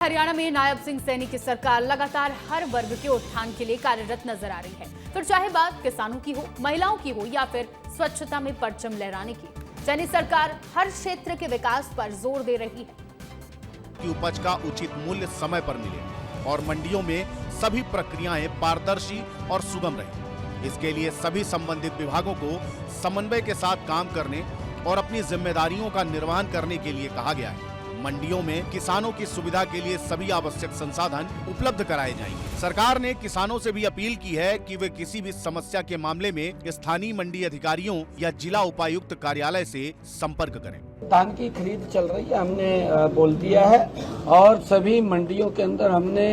हरियाणा में नायब सिंह सैनी की सरकार लगातार हर वर्ग के उत्थान के लिए कार्यरत नजर आ रही है। फिर चाहे बात किसानों की हो, महिलाओं की हो या फिर स्वच्छता में परचम लहराने की, सैनी सरकार हर क्षेत्र के विकास पर जोर दे रही है कि उपज का उचित मूल्य समय पर मिले और मंडियों में सभी प्रक्रियाएं पारदर्शी और सुगम रहे। इसके लिए सभी संबंधित विभागों को समन्वय के साथ काम करने और अपनी जिम्मेदारियों का निर्वहन करने के लिए कहा गया है। मंडियों में किसानों की सुविधा के लिए सभी आवश्यक संसाधन उपलब्ध कराए जाएंगे। सरकार ने किसानों से भी अपील की है कि वे किसी भी समस्या के मामले में स्थानीय मंडी अधिकारियों या जिला उपायुक्त कार्यालय से संपर्क करें। धान की खरीद चल रही है, हमने बोल दिया है और सभी मंडियों के अंदर हमने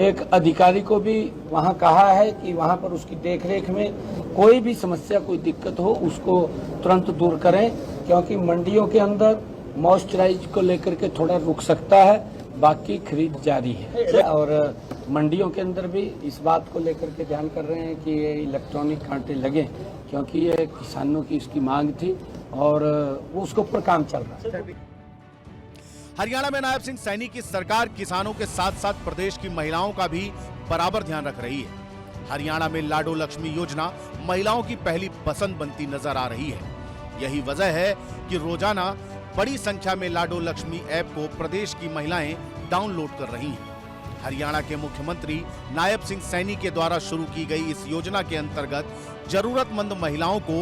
एक अधिकारी को भी वहां कहा है कि वहां पर उसकी देखरेख में कोई भी समस्या, कोई दिक्कत हो उसको तुरंत दूर करें, क्योंकि मंडियों के अंदर मॉइस्चराइज को लेकर के थोड़ा रुक सकता है, बाकी खरीद जारी है। और मंडियों के अंदर भी इस बात को लेकर के ध्यान कर रहे हैं कि ये इलेक्ट्रॉनिक कांटे लगे, क्योंकि ये किसानों की इसकी मांग थी और उसके ऊपर काम चल रहा है। हरियाणा में नायब सिंह सैनी की सरकार किसानों के साथ साथ प्रदेश की महिलाओं का भी बराबर ध्यान रख रही है। हरियाणा में लाडो लक्ष्मी योजना महिलाओं की पहली पसंद बनती नजर आ रही है। यही वजह है कि रोजाना बड़ी संख्या में लाडो लक्ष्मी ऐप को प्रदेश की महिलाएं डाउनलोड कर रही हैं। हरियाणा के मुख्यमंत्री नायब सिंह सैनी के द्वारा शुरू की गई इस योजना के अंतर्गत जरूरतमंद महिलाओं को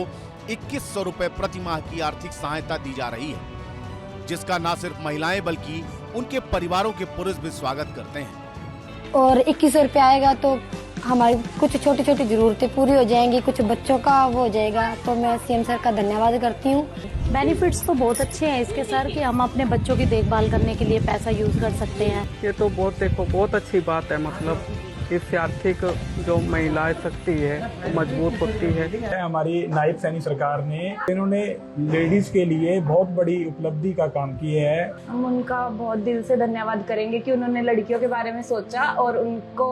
2100 रुपए प्रति माह की आर्थिक सहायता दी जा रही है, जिसका न सिर्फ महिलाएं बल्कि उनके परिवारों के पुरुष भी स्वागत करते हैं। और 2100 रुपये आएगा तो हमारी कुछ छोटी छोटी जरूरतें पूरी हो जाएंगी, कुछ बच्चों का वो हो जाएगा, तो मैं सीएम सर का धन्यवाद करती हूँ। बेनिफिट्स तो बहुत अच्छे हैं इसके सर, कि हम अपने बच्चों की देखभाल करने के लिए पैसा यूज कर सकते हैं। ये तो बहुत अच्छी बात है। मतलब इससे आर्थिक जो महिलाएं शक्ति है वो मजबूत होती है। हमारी नायब सैनी सरकार ने इन्होंने लेडीज के लिए बहुत बड़ी उपलब्धि का काम किया है। हम उनका बहुत दिल से धन्यवाद करेंगे कि उन्होंने लड़कियों के बारे में सोचा और उनको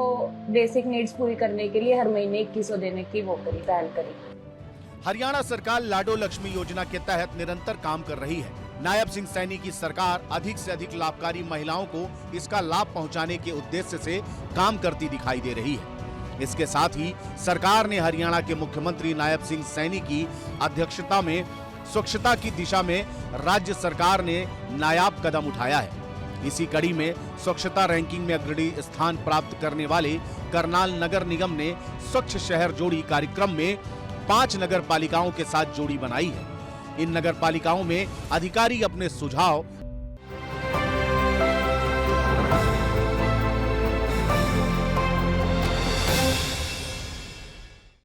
बेसिक नीड्स पूरी करने के लिए हर महीने 2100 देने की वो करी, पहल करी। हरियाणा सरकार लाडो लक्ष्मी योजना के तहत निरंतर काम कर रही है। नायब सिंह सैनी की सरकार अधिक से अधिक लाभकारी महिलाओं को इसका लाभ पहुंचाने के उद्देश्य से काम करती दिखाई दे रही है। इसके साथ ही सरकार ने हरियाणा के मुख्यमंत्री नायब सिंह सैनी की अध्यक्षता में स्वच्छता की दिशा में राज्य सरकार ने नायाब कदम उठाया है। इसी कड़ी में स्वच्छता रैंकिंग में अग्रणी स्थान प्राप्त करने वाले करनाल नगर निगम ने स्वच्छ शहर जोड़ी कार्यक्रम में 5 नगर पालिकाओं के साथ जोड़ी बनाई है। इन नगर पालिकाओं में अधिकारी अपने सुझाव